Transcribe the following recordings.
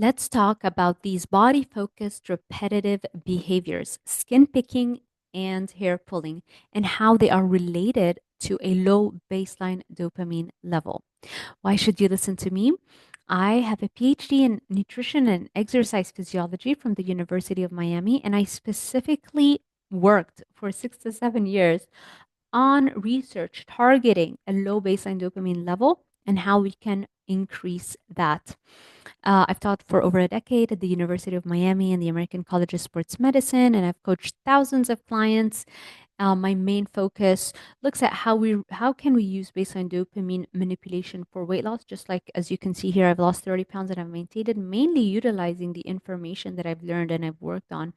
Let's talk about these body-focused repetitive behaviors, skin picking and hair pulling, and how they are related to a low baseline dopamine level. Why should you listen to me? I have a PhD in nutrition and exercise physiology from the University of Miami, and I specifically worked for 6 to 7 years on research targeting a low baseline dopamine level and how we can increase that. I've taught for over a decade at the University of Miami and the American College of Sports Medicine, and I've coached thousands of clients. My main focus looks at how can we use baseline dopamine manipulation for weight loss. Just like as you can see here, I've lost 30 pounds and I've maintained it, mainly utilizing the information that I've learned and I've worked on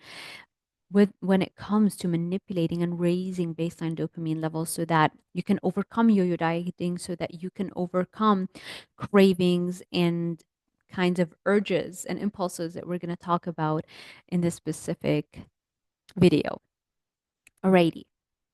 with when it comes to manipulating and raising baseline dopamine levels so that you can overcome yo-yo dieting, so that you can overcome cravings and kinds of urges and impulses that we're going to talk about in this specific video. Alrighty.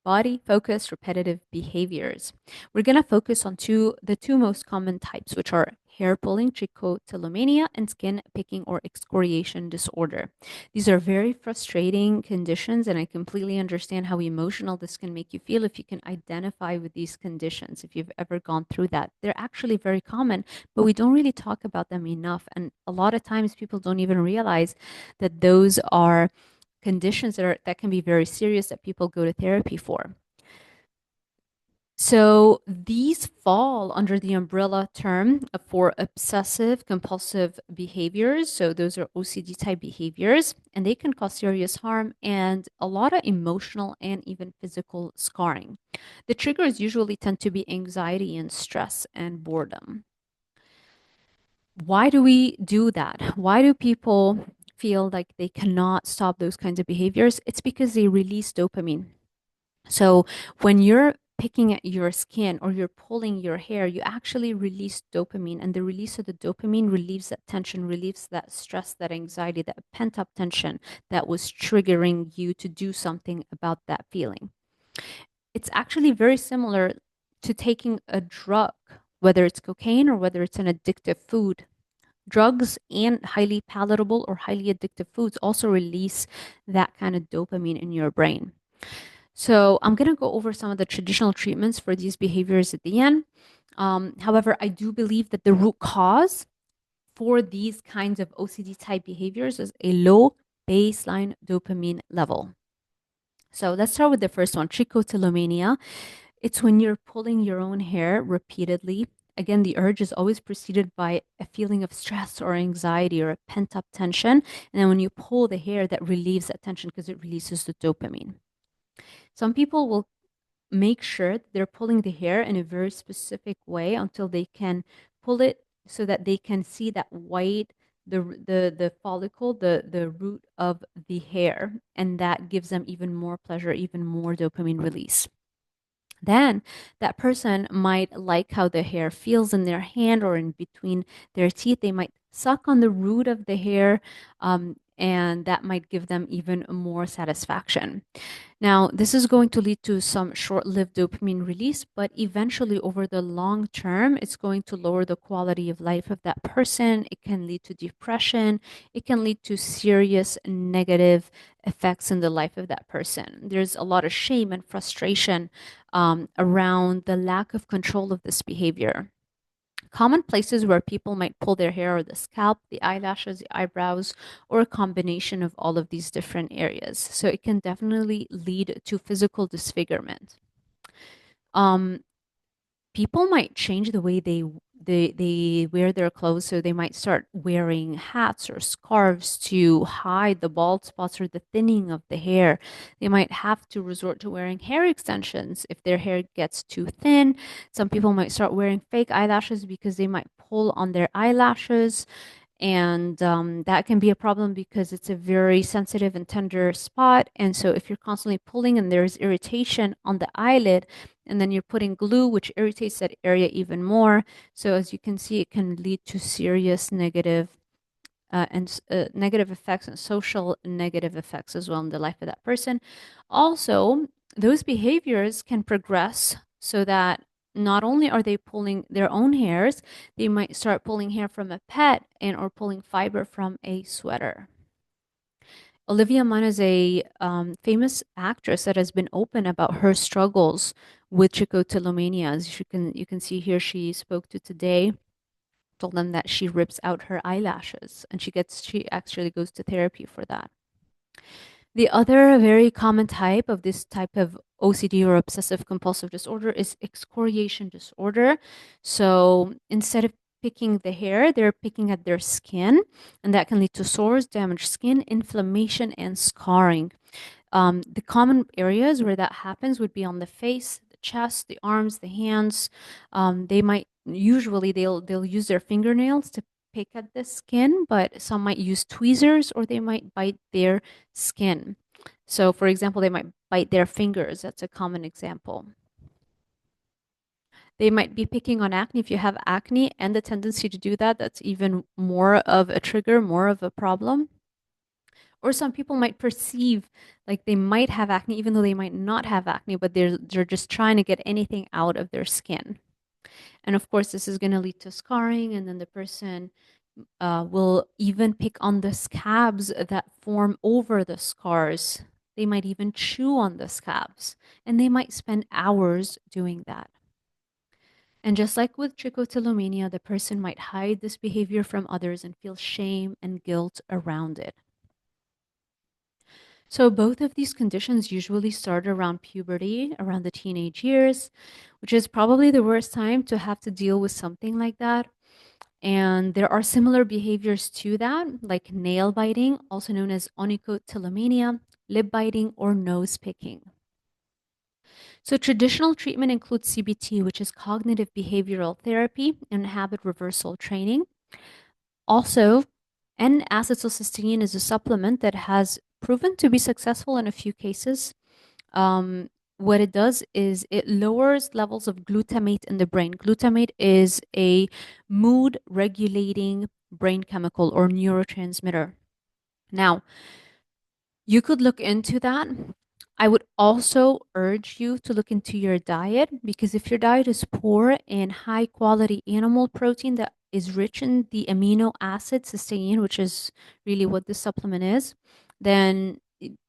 Body focused repetitive behaviors. We're going to focus on the two most common types, which are hair pulling, trichotillomania, and skin picking or excoriation disorder. These are very frustrating conditions, and I completely understand how emotional this can make you feel if you can identify with these conditions, if you've ever gone through that. They're actually very common, but we don't really talk about them enough. And a lot of times people don't even realize that those are conditions that can be very serious that people go to therapy for. So these fall under the umbrella term for obsessive compulsive behaviors. So those are OCD type behaviors, and they can cause serious harm and a lot of emotional and even physical scarring. The triggers usually tend to be anxiety and stress and boredom. Why do we do that? Why do people feel like they cannot stop those kinds of behaviors? It's because they release dopamine. So when you're picking at your skin or you're pulling your hair, you actually release dopamine, and the release of the dopamine relieves that tension, relieves that stress, that anxiety, that pent up tension that was triggering you to do something about that feeling. It's actually very similar to taking a drug, whether it's cocaine or whether it's an addictive food. Drugs and highly palatable or highly addictive foods also release that kind of dopamine in your brain. So I'm going to go over some of the traditional treatments for these behaviors at the end. However, I do believe that the root cause for these kinds of OCD type behaviors is a low baseline dopamine level. So let's start with the first one, trichotillomania. It's when you're pulling your own hair repeatedly. Again, the urge is always preceded by a feeling of stress or anxiety or a pent up tension. And then when you pull the hair, that relieves that tension because it releases the dopamine. Some people will make sure that they're pulling the hair in a very specific way until they can pull it so that they can see that white, the follicle, the root of the hair, and that gives them even more pleasure, even more dopamine release. Then that person might like how the hair feels in their hand or in between their teeth. They might suck on the root of the hair, and that might give them even more satisfaction. Now, this is going to lead to some short lived dopamine release, but eventually, over the long term, it's going to lower the quality of life of that person. It can lead to depression. It can lead to serious negative effects in the life of that person. There's a lot of shame and frustration around the lack of control of this behavior. Common places where people might pull their hair are the scalp, the eyelashes, the eyebrows, or a combination of all of these different areas. So it can definitely lead to physical disfigurement. People might change the way they wear their clothes, so they might start wearing hats or scarves to hide the bald spots or the thinning of the hair. They might have to resort to wearing hair extensions if their hair gets too thin. Some people might start wearing fake eyelashes because they might pull on their eyelashes, and that can be a problem because it's a very sensitive and tender spot. And so if you're constantly pulling and there's irritation on the eyelid, and then you're putting glue, which irritates that area even more. So as you can see, it can lead to serious negative negative effects and social negative effects as well in the life of that person. Also, those behaviors can progress so that not only are they pulling their own hairs, they might start pulling hair from a pet and or pulling fiber from a sweater. Olivia Munn is a famous actress that has been open about her struggles with trichotillomania. As you can see here, she spoke to Today, told them that she rips out her eyelashes, and she actually goes to therapy for that. The other very common type of this type of OCD or obsessive compulsive disorder is excoriation disorder. So instead of picking the hair, they're picking at their skin, and that can lead to sores, damaged skin, inflammation, and scarring. The common areas where that happens would be on the face, the chest, the arms, the hands. They might usually they'll use their fingernails to pick at the skin, but some might use tweezers or they might bite their skin. So, for example, they might bite their fingers. That's a common example. They might be picking on acne. If you have acne and the tendency to do that, that's even more of a trigger, more of a problem. Or some people might perceive like they might have acne even though they might not have acne, but they're just trying to get anything out of their skin. And of course, this is going to lead to scarring, and then the person will even pick on the scabs that form over the scars. They might even chew on the scabs, and they might spend hours doing that. And just like with trichotillomania, the person might hide this behavior from others and feel shame and guilt around it. So both of these conditions usually start around puberty, around the teenage years, which is probably the worst time to have to deal with something like that. And there are similar behaviors to that, like nail biting, also known as onychotillomania, lip biting, or nose picking. So traditional treatment includes CBT, which is cognitive behavioral therapy and habit reversal training. Also, N-acetylcysteine is a supplement that has proven to be successful in a few cases. What it does is it lowers levels of glutamate in the brain. Glutamate is a mood regulating brain chemical or neurotransmitter. Now, you could look into that. I would also urge you to look into your diet, because if your diet is poor in high quality animal protein that is rich in the amino acid cysteine, which is really what this supplement is, then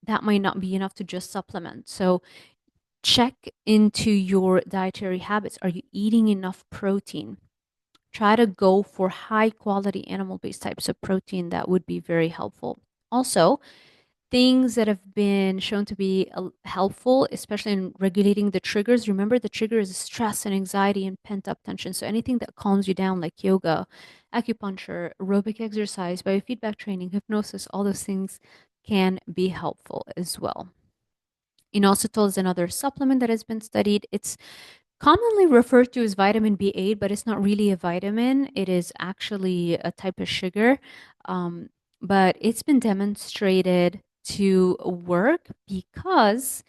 that might not be enough to just supplement. So check into your dietary habits. Are you eating enough protein? Try to go for high quality animal based types of protein. That would be very helpful. Also, things that have been shown to be helpful, especially in regulating the triggers. Remember, the trigger is stress and anxiety and pent up tension. So anything that calms you down, like yoga, acupuncture, aerobic exercise, biofeedback training, hypnosis, all those things can be helpful as well. Inositol is another supplement that has been studied. It's commonly referred to as vitamin B8, but it's not really a vitamin. It is actually a type of sugar. But it's been demonstrated to work because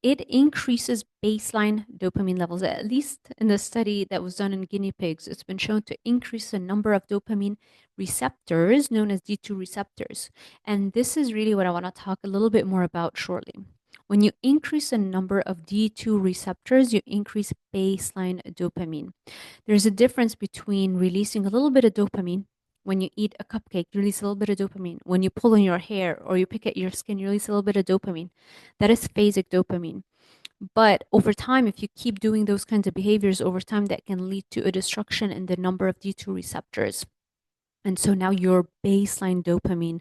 it increases baseline dopamine levels. At least in the study that was done in guinea pigs, it's been shown to increase the number of dopamine receptors known as D2 receptors. And this is really what I want to talk a little bit more about shortly. When you increase the number of D2 receptors, you increase baseline dopamine. There's a difference between releasing a little bit of dopamine. When you eat a cupcake, you release a little bit of dopamine. When you pull on your hair or you pick at your skin, you release a little bit of dopamine. That is phasic dopamine. But over time, if you keep doing those kinds of behaviors over time, that can lead to a destruction in the number of D2 receptors. And so now your baseline dopamine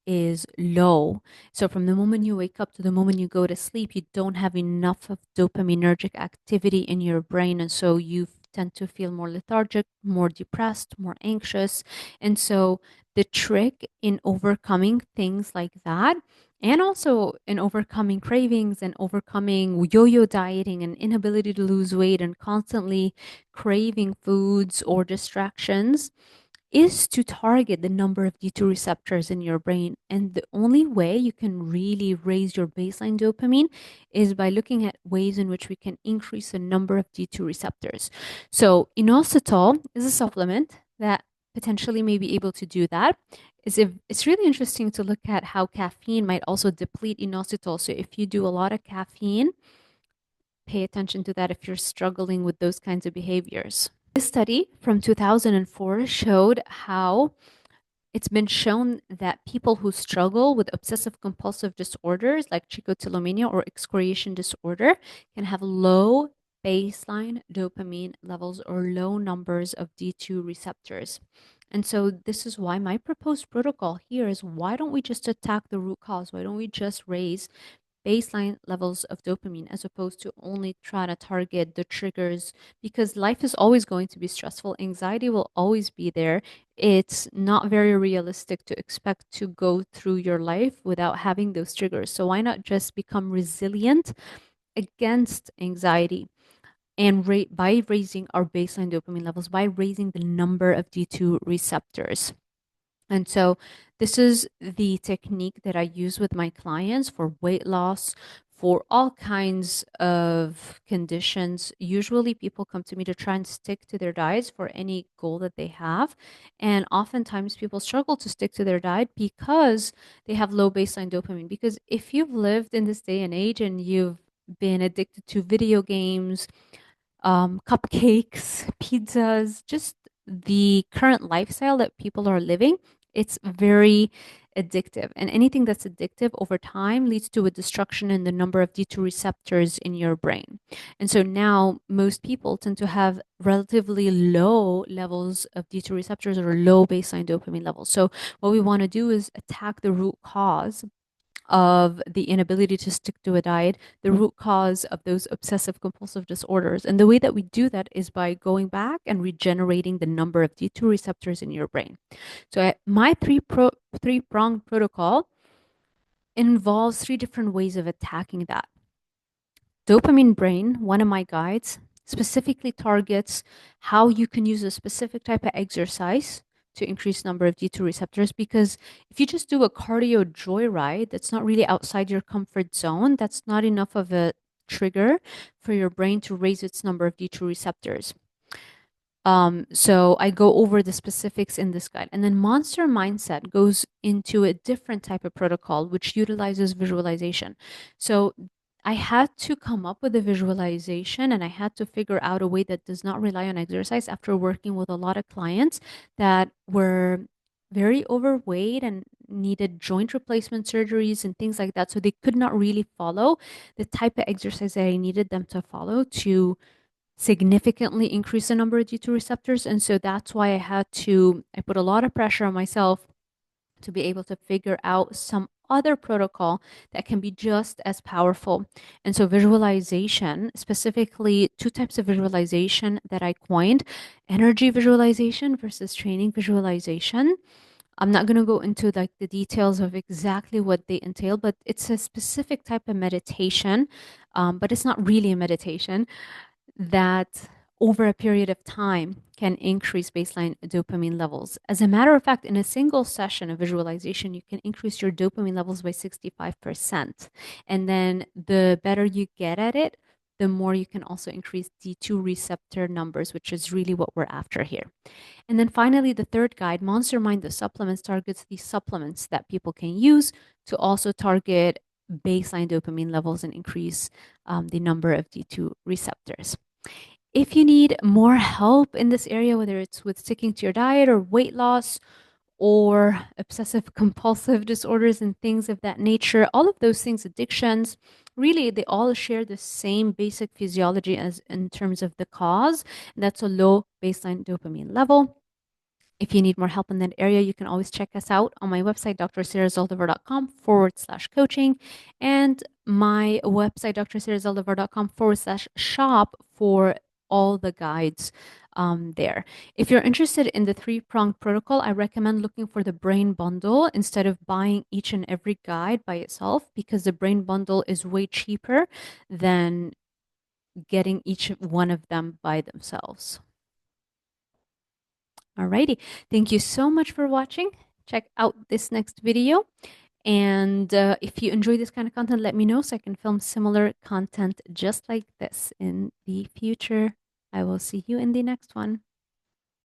is low. So from the moment you wake up to the moment you go to sleep, you don't have enough of dopaminergic activity in your brain. And so you tend to feel more lethargic, more depressed, more anxious. And so the trick in overcoming things like that, and also in overcoming cravings and overcoming yo-yo dieting and inability to lose weight and constantly craving foods or distractions, is to target the number of D2 receptors in your brain. And the only way you can really raise your baseline dopamine is by looking at ways in which we can increase the number of D2 receptors. So inositol is a supplement that potentially may be able to do that. It's really interesting to look at how caffeine might also deplete inositol. So if you do a lot of caffeine, pay attention to that if you're struggling with those kinds of behaviors. This study from 2004 showed how it's been shown that people who struggle with obsessive compulsive disorders like trichotillomania or excoriation disorder can have low baseline dopamine levels or low numbers of D2 receptors. And so this is why my proposed protocol here is, why don't we just attack the root cause? Why don't we just raise baseline levels of dopamine as opposed to only trying to target the triggers? Because life is always going to be stressful. Anxiety will always be there. It's not very realistic to expect to go through your life without having those triggers. So why not just become resilient against anxiety? And by raising our baseline dopamine levels, by raising the number of D2 receptors. And so this is the technique that I use with my clients for weight loss, for all kinds of conditions. Usually people come to me to try and stick to their diets for any goal that they have. And oftentimes people struggle to stick to their diet because they have low baseline dopamine. Because if you've lived in this day and age and you've been addicted to video games, cupcakes, pizzas, just the current lifestyle that people are living, it's very addictive. And anything that's addictive over time leads to a destruction in the number of D2 receptors in your brain. And so now most people tend to have relatively low levels of D2 receptors or low baseline dopamine levels. So what we want to do is attack the root cause of the inability to stick to a diet, the root cause of those obsessive compulsive disorders. And the way that we do that is by going back and regenerating the number of D2 receptors in your brain. So my three-pronged protocol involves three different ways of attacking that. Dopamine Brain, one of my guides, specifically targets how you can use a specific type of exercise to increase number of D2 receptors, because if you just do a cardio joyride that's not really outside your comfort zone, that's not enough of a trigger for your brain to raise its number of D2 receptors. So I go over the specifics in this guide. And then Monster Mindset goes into a different type of protocol, which utilizes visualization. So I had to come up with a visualization, and I had to figure out a way that does not rely on exercise after working with a lot of clients that were very overweight and needed joint replacement surgeries and things like that. So they could not really follow the type of exercise that I needed them to follow to significantly increase the number of D2 receptors. And so that's why I put a lot of pressure on myself to be able to figure out some other protocol that can be just as powerful. And so visualization, specifically two types of visualization that I coined: energy visualization versus training visualization. I'm not going to go into like the details of exactly what they entail, but it's a specific type of meditation, but it's not really a meditation, that over a period of time can increase baseline dopamine levels. As a matter of fact, in a single session of visualization, you can increase your dopamine levels by 65%. And then the better you get at it, the more you can also increase D2 receptor numbers, which is really what we're after here. And then finally, the third guide, Monster Mind, the supplements, targets the supplements that people can use to also target baseline dopamine levels and increase the number of D2 receptors. If you need more help in this area, whether it's with sticking to your diet or weight loss or obsessive compulsive disorders and things of that nature, all of those things, addictions, really, they all share the same basic physiology as in terms of the cause. And that's a low baseline dopamine level. If you need more help in that area, you can always check us out on my website, drzaldivar.com/coaching, and my website, drzaldivar.com/shop, for all the guides there. If you're interested in the three-pronged protocol, I recommend looking for the brain bundle instead of buying each and every guide by itself, because the brain bundle is way cheaper than getting each one of them by themselves. Alrighty, thank you so much for watching. Check out this next video. And if you enjoy this kind of content, let me know so I can film similar content just like this in the future. I will see you in the next one.